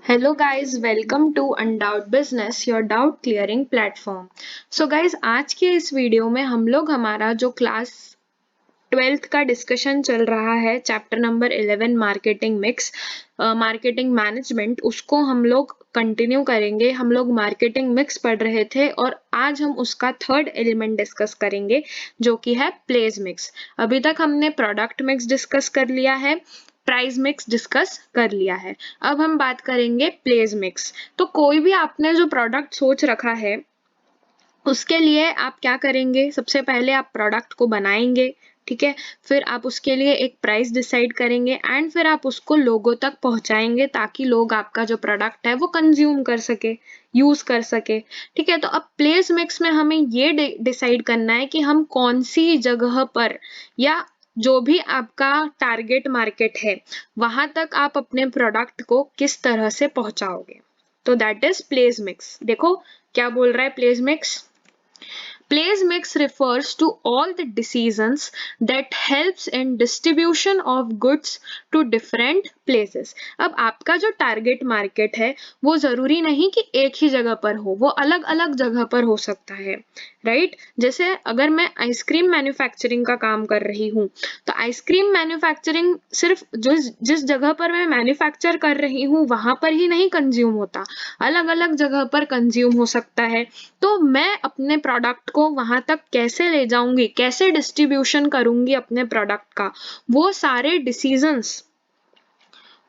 Hello guys, welcome to Undoubted Business, your doubt clearing platform. So guys, आज के इस video में हम लोग हमारा जो क्लास 12th का डिस्कशन चल रहा है chapter number 11 marketing mix marketing management, उसको हम लोग कंटिन्यू करेंगे। हम लोग मार्केटिंग मिक्स पढ़ रहे थे और आज हम उसका थर्ड एलिमेंट डिस्कस करेंगे जो कि है प्लेस मिक्स। अभी तक हमने प्रोडक्ट मिक्स डिस्कस कर लिया है, प्राइस मिक्स डिस्कस कर लिया है। अब हम बात करेंगे प्लेस मिक्स। तो कोई भी आपने जो प्रोडक्ट सोच रखा है उसके लिए आप क्या करेंगे, सबसे पहले आप प्रोडक्ट को बनाएंगे, ठीक है। फिर आप उसके लिए एक प्राइस डिसाइड करेंगे एंड फिर आप उसको लोगों तक पहुंचाएंगे ताकि लोग आपका जो प्रोडक्ट है वो कंज्यूम कर सके, यूज कर सके, ठीक है। तो अब प्लेस मिक्स में हमें ये डिसाइड करना है कि हम कौन सी जगह पर या जो भी आपका टारगेट मार्केट है वहां तक आप अपने प्रोडक्ट को किस तरह से पहुंचाओगे। तो दैट इज प्लेस मिक्स। देखो क्या बोल रहा है place mix. Place mix refers to all the decisions that helps in distribution of goods to different places. अब आपका जो टारगेट मार्केट है वो जरूरी नहीं कि एक ही जगह पर हो, वो अलग अलग जगह पर हो सकता है, राइट। जैसे अगर मैं आइसक्रीम मैन्युफैक्चरिंग का काम कर रही हूँ तो आइसक्रीम मैन्युफैक्चरिंग सिर्फ जिस जगह पर मैं मैन्युफैक्चर कर रही हूँ वहां पर ही नहीं कंज्यूम होता, अलग अलग जगह पर कंज्यूम हो सकता है। तो मैं अपने प्रोडक्ट को वहां तक कैसे ले जाऊंगी, कैसे डिस्ट्रीब्यूशन करूंगी अपने प्रोडक्ट का, वो सारे डिसीजंस,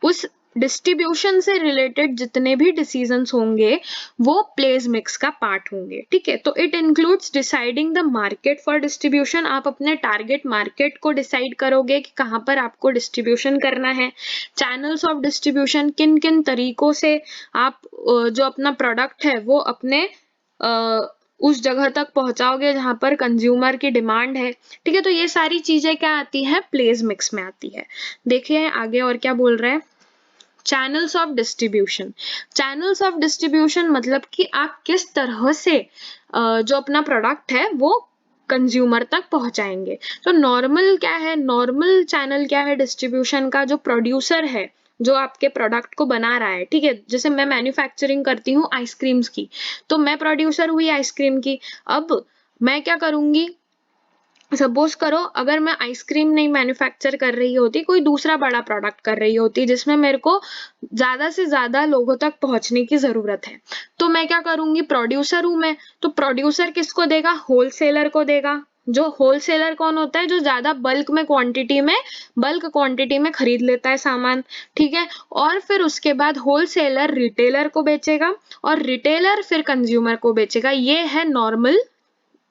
उस डिस्ट्रीब्यूशन से रिलेटेड जितने भी डिसीजंस होंगे वो प्लेस मिक्स का पार्ट होंगे, ठीक है। तो it includes deciding the market for distribution. आप अपने टारगेट मार्केट को डिसाइड करोगे कि कहाँ पर आपको डिस्ट्रीब्यूशन करना है। चैनल्स ऑफ डिस्ट्रीब्यूशन, किन किन तरीकों से आप जो अपना प्रोडक्ट है वो अपने उस जगह तक पहुंचाओगे जहां पर कंज्यूमर की डिमांड है, ठीक है। तो ये सारी चीजें क्या आती है, प्लेस मिक्स में आती है। देखिए आगे और क्या बोल रहे हैं। Channels of distribution, channels of distribution मतलब कि आप किस तरह से जो अपना प्रोडक्ट है वो कंज्यूमर तक पहुंचाएंगे। तो नॉर्मल क्या है, नॉर्मल चैनल क्या है डिस्ट्रीब्यूशन का, जो प्रोड्यूसर है जो आपके प्रोडक्ट को बना रहा है, ठीक है। जैसे मैं मैन्युफैक्चरिंग करती हूँ आइसक्रीम्स की, तो मैं प्रोड्यूसर हुई आइसक्रीम की। अब मैं क्या करूंगी, सपोज करो अगर मैं आइसक्रीम नहीं मैन्युफैक्चर कर रही होती, कोई दूसरा बड़ा प्रोडक्ट कर रही होती जिसमें मेरे को ज्यादा से ज्यादा लोगों तक पहुंचने की जरूरत है, तो मैं क्या करूंगी, प्रोड्यूसर हूं मैं, तो प्रोड्यूसर किसको देगा, होलसेलर को देगा। जो होलसेलर कौन होता है, जो ज्यादा बल्क क्वांटिटी में खरीद लेता है सामान, ठीक है। और फिर उसके बाद होलसेलर रिटेलर को बेचेगा और रिटेलर फिर कंज्यूमर को बेचेगा। ये है नॉर्मल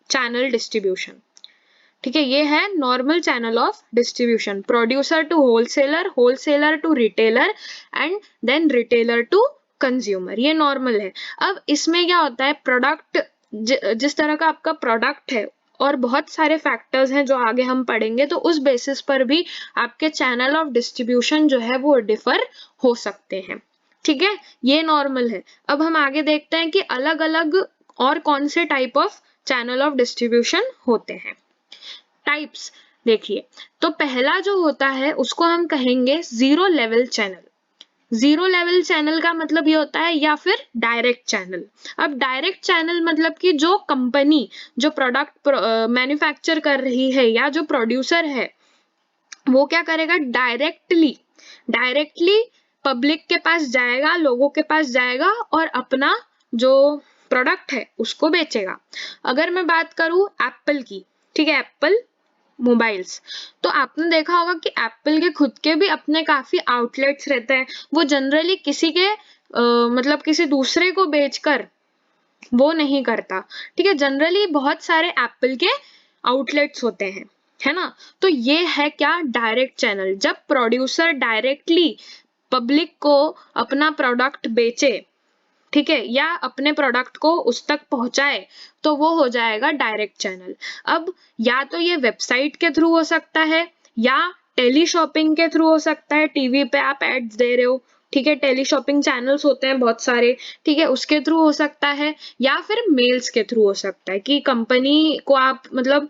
चैनल डिस्ट्रीब्यूशन, ठीक है। ये है normal channel of distribution, producer to wholesaler, wholesaler to retailer and then retailer to consumer, ये नॉर्मल है। अब इसमें क्या होता है, प्रोडक्ट जिस तरह का आपका प्रोडक्ट है और बहुत सारे फैक्टर्स हैं जो आगे हम पढ़ेंगे, तो उस बेसिस पर भी आपके चैनल ऑफ डिस्ट्रीब्यूशन जो है वो डिफर हो सकते हैं, ठीक है। ये नॉर्मल है। अब हम आगे देखते हैं कि अलग अलग और कौन से type of channel of distribution होते हैं। टाइप्स देखिए, तो पहला जो होता है उसको हम कहेंगे zero level channel. Zero level channel का मतलब ये होता है, या फिर डायरेक्ट चैनल। अब डायरेक्ट चैनल मतलब कि जो कंपनी जो प्रोडक्ट मैन्युफैक्चर कर रही है या जो प्रोड्यूसर है वो क्या करेगा, डायरेक्टली पब्लिक के पास जाएगा, लोगों के पास जाएगा और अपना जो प्रोडक्ट है उसको बेचेगा। अगर मैं बात करूं एप्पल की, ठीक है, एप्पल मोबाइल्स, तो आपने देखा होगा कि एप्पल के खुद के भी अपने काफी आउटलेट्स रहते हैं। वो जनरली किसी के मतलब किसी दूसरे को बेचकर वो नहीं करता, ठीक है। जनरली बहुत सारे एप्पल के आउटलेट्स होते हैं, है ना। तो ये है क्या, डायरेक्ट चैनल, जब प्रोड्यूसर डायरेक्टली पब्लिक को अपना प्रोडक्ट बेचे, ठीक है, या अपने प्रोडक्ट को उस तक पहुंचाए, तो वो हो जाएगा डायरेक्ट चैनल। अब या तो ये वेबसाइट के थ्रू हो सकता है या टेली शॉपिंग के थ्रू हो सकता है, टीवी पे आप एड्स दे रहे हो, ठीक है, टेली शॉपिंग चैनल्स होते हैं बहुत सारे, ठीक है, उसके थ्रू हो सकता है, या फिर मेल्स के थ्रू हो सकता है कि कंपनी को आप मतलब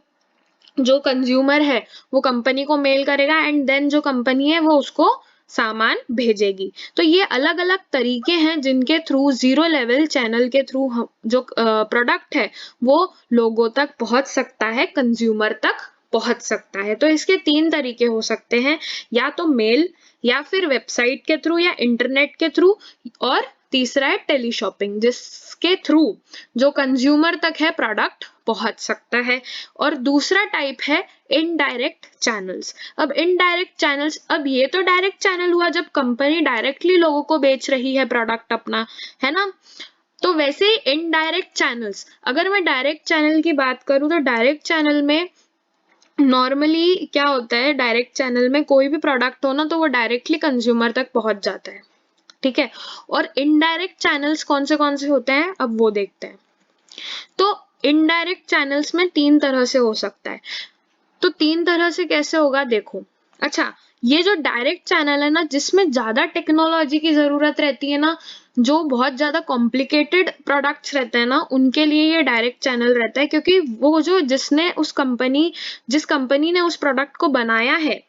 जो कंज्यूमर है वो कंपनी को मेल करेगा एंड देन जो कंपनी है वो उसको सामान भेजेगी। तो ये अलग अलग तरीके हैं जिनके थ्रू जीरो लेवल चैनल के थ्रू जो प्रोडक्ट है वो लोगों तक पहुंच सकता है, कंज्यूमर तक पहुंच सकता है। तो इसके 3 तरीके हो सकते हैं, या तो मेल, या फिर वेबसाइट के थ्रू, या इंटरनेट के थ्रू, और तीसरा है टेली शॉपिंग, जिसके थ्रू जो कंज्यूमर तक है प्रोडक्ट पहुंच सकता है। और दूसरा टाइप है इनडायरेक्ट चैनल्स। अब इनडायरेक्ट चैनल्स, अब ये तो डायरेक्ट चैनल हुआ जब कंपनी डायरेक्टली लोगों को बेच रही है प्रोडक्ट अपना, है ना। तो वैसे ही इनडायरेक्ट चैनल्स, अगर मैं डायरेक्ट चैनल की बात करूं तो डायरेक्ट चैनल में नॉर्मली क्या होता है, डायरेक्ट चैनल में कोई भी प्रोडक्ट हो ना तो वो डायरेक्टली कंज्यूमर तक पहुंच जाता है, ठीक है। और इनडायरेक्ट चैनल्स कौन से होते हैं, अब वो देखते हैं। तो इनडायरेक्ट चैनल्स में 3 तरह से हो सकता है। तो 3 तरह से कैसे होगा देखो। अच्छा, ये जो डायरेक्ट चैनल है ना, जिसमें ज्यादा टेक्नोलॉजी की जरूरत रहती है ना, जो बहुत ज्यादा कॉम्प्लिकेटेड प्रोडक्ट्स रहते हैं ना, उनके लिए ये डायरेक्ट चैनल रहता है, क्योंकि वो जो जिस कंपनी ने उस प्रोडक्ट को बनाया है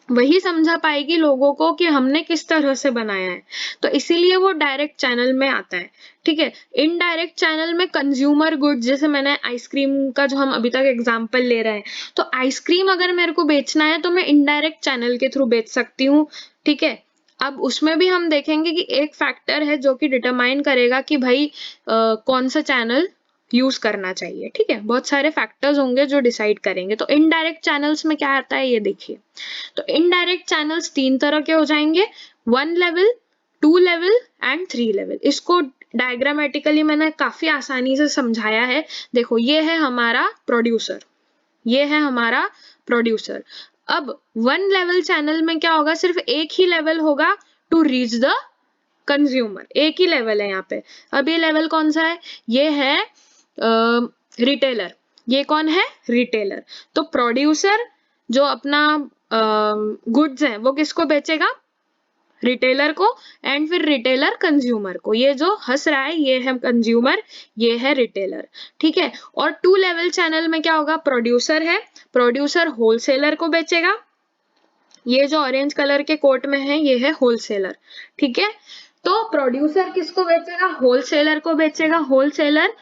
वही समझा पाएगी लोगों को कि हमने किस तरह से बनाया है। तो इसीलिए वो डायरेक्ट चैनल में आता है, ठीक है। इनडायरेक्ट चैनल में कंज्यूमर गुड्स, जैसे मैंने आइसक्रीम का जो हम अभी तक एग्जांपल ले रहे हैं, तो आइसक्रीम अगर मेरे को बेचना है तो मैं इनडायरेक्ट चैनल के थ्रू बेच सकती हूँ, ठीक है। अब उसमें भी हम देखेंगे कि एक फैक्टर है जो कि डिटरमाइन करेगा कि भाई कौन सा चैनल यूज करना चाहिए, ठीक है। बहुत सारे फैक्टर्स होंगे जो डिसाइड करेंगे। तो इनडायरेक्ट चैनल्स में क्या आता है ये देखिए। तो इनडायरेक्ट चैनल्स 3 तरह के हो जाएंगे, 1 लेवल, 2 लेवल एंड 3 लेवल। इसको डायग्रामेटिकली मैंने काफी आसानी से समझाया है। देखो, ये है हमारा प्रोड्यूसर, ये है हमारा प्रोड्यूसर। अब 1 लेवल चैनल में क्या होगा, सिर्फ एक ही लेवल होगा टू रीच द कंज्यूमर, एक ही लेवल है यहाँ पे। अब ये लेवल कौन सा है, ये है रिटेलर। ये कौन है, रिटेलर। तो प्रोड्यूसर जो अपना गुड्स है वो किसको बेचेगा, रिटेलर को, एंड फिर रिटेलर कंज्यूमर को। ये जो हंस रहा है ये है कंज्यूमर, ये है रिटेलर, ठीक है। और 2 लेवल चैनल में क्या होगा, प्रोड्यूसर है, प्रोड्यूसर होलसेलर को बेचेगा। ये जो ऑरेंज कलर के कोट में है ये है होलसेलर, ठीक है। तो प्रोड्यूसर किसको बेचेगा, होलसेलर को बेचेगा। होलसेलर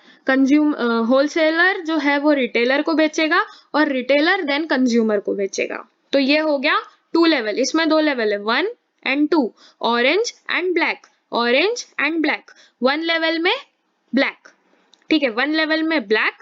जो है वो रिटेलर को बेचेगा, और रिटेलर देन कंज्यूमर को बेचेगा। तो ये हो गया 2 लेवल। इसमें 2 लेवल है, 1 and 2, orange and black, orange and black. 1 level में ब्लैक, ठीक है, 1 लेवल में ब्लैक,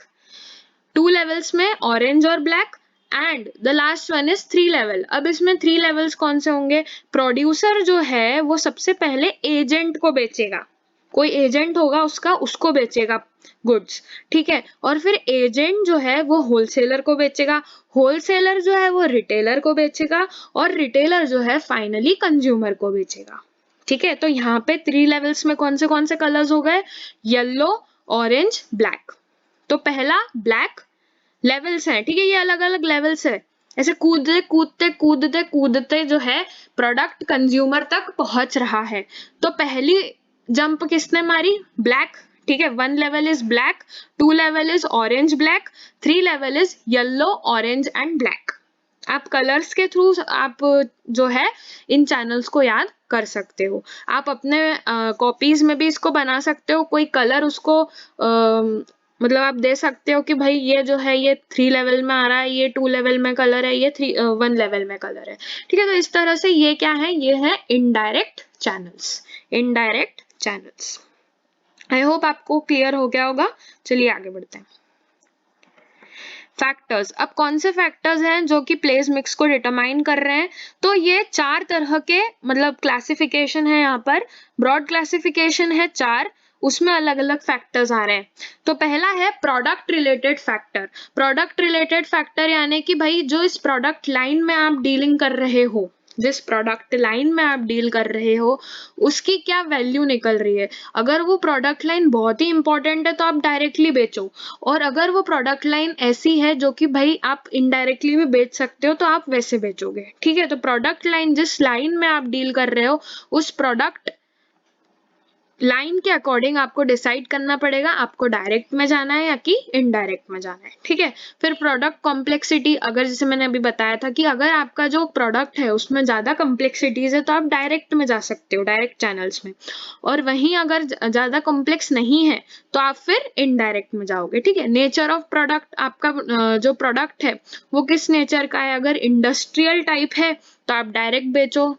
2 लेवल्स में ऑरेंज और black, and the last one is 3 level. अब इसमें 3 लेवल्स कौन से होंगे, प्रोड्यूसर जो है वो सबसे पहले एजेंट को बेचेगा, कोई एजेंट होगा उसका, उसको बेचेगा गुड्स, ठीक है। और फिर एजेंट जो है वो होलसेलर को बेचेगा, होलसेलर जो है वो रिटेलर को बेचेगा, और रिटेलर जो है फाइनली कंज्यूमर को बेचेगा, ठीक है। तो यहाँ पे 3 लेवल्स में कौन से कलर्स हो गए, येलो, ऑरेंज, ब्लैक। तो पहला ब्लैक लेवल्स है, ठीक है, ये अलग अलग लेवल्स है। ऐसे कूदते जो है प्रोडक्ट कंज्यूमर तक पहुंच रहा है। तो पहली जंप किसने मारी, ब्लैक, ठीक है। 1 level is black, 2 level is orange black, 3 level is yellow, orange and black. आप कलर्स के थ्रू आप जो है इन चैनल्स को याद कर सकते हो। आप अपने कॉपीज में भी इसको बना सकते हो, कोई कलर उसको मतलब आप दे सकते हो कि भाई ये जो है ये 3 लेवल में आ रहा है, ये 2 लेवल में कलर है, ये 1 लेवल में कलर है, ठीक है। तो इस तरह से ये क्या है, ये है indirect channels, indirect channels. I hope आपको क्लियर हो गया होगा। चलिए आगे बढ़ते हैं। फैक्टर्स, अब कौन से फैक्टर्स हैं जो कि प्लेस मिक्स को डिटरमाइन कर रहे हैं, तो ये 4 तरह के मतलब क्लासिफिकेशन है, यहाँ पर ब्रॉड क्लासिफिकेशन है 4, उसमें अलग अलग फैक्टर्स आ रहे हैं। तो पहला है product related factor. Product related factor यानी कि भाई जो इस प्रोडक्ट लाइन में आप डीलिंग कर रहे हो, जिस प्रोडक्ट लाइन में आप डील कर रहे हो उसकी क्या वैल्यू निकल रही है। अगर वो प्रोडक्ट लाइन बहुत ही इंपॉर्टेंट है तो आप डायरेक्टली बेचो, और अगर वो प्रोडक्ट लाइन ऐसी है जो कि भाई आप इनडायरेक्टली भी बेच सकते हो तो आप वैसे बेचोगे, ठीक है। तो प्रोडक्ट लाइन, जिस लाइन में आप डील कर रहे हो उस प्रोडक्ट लाइन के अकॉर्डिंग आपको डिसाइड करना पड़ेगा आपको डायरेक्ट में जाना है या कि इनडायरेक्ट में जाना है, ठीक है। फिर प्रोडक्ट कॉम्प्लेक्सिटी, अगर जैसे मैंने अभी बताया था कि अगर आपका जो प्रोडक्ट है उसमें ज्यादा कॉम्प्लेक्सिटीज है तो आप डायरेक्ट में जा सकते हो, डायरेक्ट चैनल्स में, और वहीं अगर ज्यादा कॉम्प्लेक्स नहीं है तो आप फिर इनडायरेक्ट में जाओगे, ठीक है। नेचर ऑफ प्रोडक्ट, आपका जो प्रोडक्ट है वो किस नेचर का है, अगर इंडस्ट्रियल टाइप है तो आप डायरेक्ट बेचो,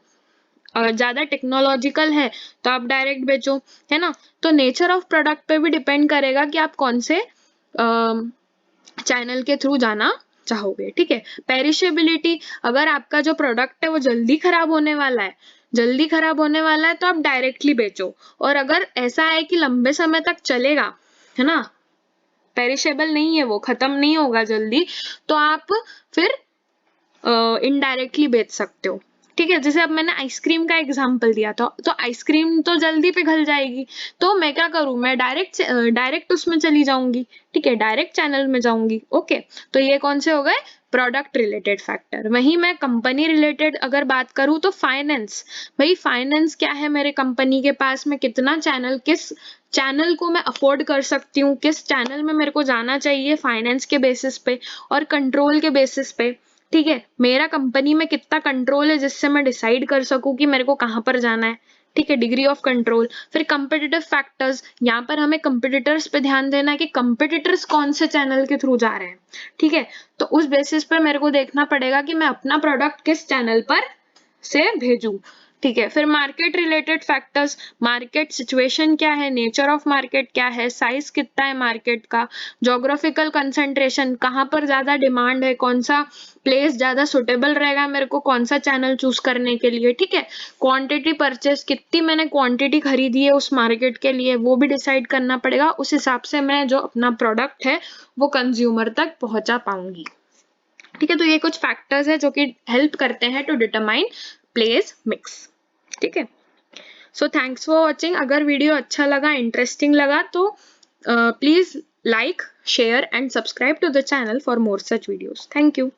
ज्यादा टेक्नोलॉजिकल है तो आप डायरेक्ट बेचो, है ना। तो नेचर ऑफ प्रोडक्ट पे भी डिपेंड करेगा कि आप कौन से चैनल के थ्रू जाना चाहोगे, ठीक है। पेरिशेबिलिटी, अगर आपका जो प्रोडक्ट है वो जल्दी खराब होने वाला है, तो आप डायरेक्टली बेचो, और अगर ऐसा है कि लंबे समय तक चलेगा, है ना, पेरिशेबल नहीं है, वो खत्म नहीं होगा जल्दी, तो आप फिर इनडायरेक्टली बेच सकते हो, ठीक है। जैसे अब मैंने आइसक्रीम का एग्जांपल दिया था, तो आइसक्रीम तो जल्दी पिघल जाएगी, तो मैं क्या करूं, मैं डायरेक्ट उसमें चली जाऊंगी, ठीक है, डायरेक्ट चैनल में जाऊंगी, ओके। तो ये कौन से हो गए प्रोडक्ट रिलेटेड फैक्टर। वहीं मैं कंपनी रिलेटेड अगर बात करूं तो फाइनेंस, भाई फाइनेंस क्या है मेरे कंपनी के पास में, कितना चैनल, किस चैनल को मैं अफोर्ड कर सकती हूँ, किस चैनल में मेरे को जाना चाहिए फाइनेंस के बेसिस पे और कंट्रोल के बेसिस पे, ठीक है। मेरा कंपनी में कितना कंट्रोल है जिससे मैं डिसाइड कर सकूं कि मेरे को कहां पर जाना है, ठीक है, डिग्री ऑफ कंट्रोल। फिर कंपिटिटिव फैक्टर्स, यहाँ पर हमें कंपिटिटर्स पे ध्यान देना है कि कंपिटिटर्स कौन से चैनल के थ्रू जा रहे हैं, ठीक है। तो उस बेसिस पर मेरे को देखना पड़ेगा कि मैं अपना प्रोडक्ट किस चैनल पर से भेजूं, ठीक है। फिर market related factors, market situation क्या है, नेचर ऑफ मार्केट क्या है, साइज कितना है मार्केट का, ज्योग्राफिकल कंसंट्रेशन, कहाँ पर ज्यादा डिमांड है, कौन सा प्लेस ज्यादा सुटेबल रहेगा मेरे को कौन सा चैनल चूज करने के लिए, ठीक है। क्वांटिटी परचेस, कितनी मैंने क्वांटिटी खरीदी है उस मार्केट के लिए, वो भी डिसाइड करना पड़ेगा, उस हिसाब से मैं जो अपना प्रोडक्ट है वो कंज्यूमर तक पहुंचा पाऊंगी, ठीक है। तो ये कुछ फैक्टर्स है जो कि हेल्प करते हैं टू डिटरमाइन प्लेस मिक्स, ठीक है। So thanks for watching. अगर वीडियो अच्छा लगा, इंटरेस्टिंग लगा तो please like, share and subscribe to the channel for more such videos. Thank you.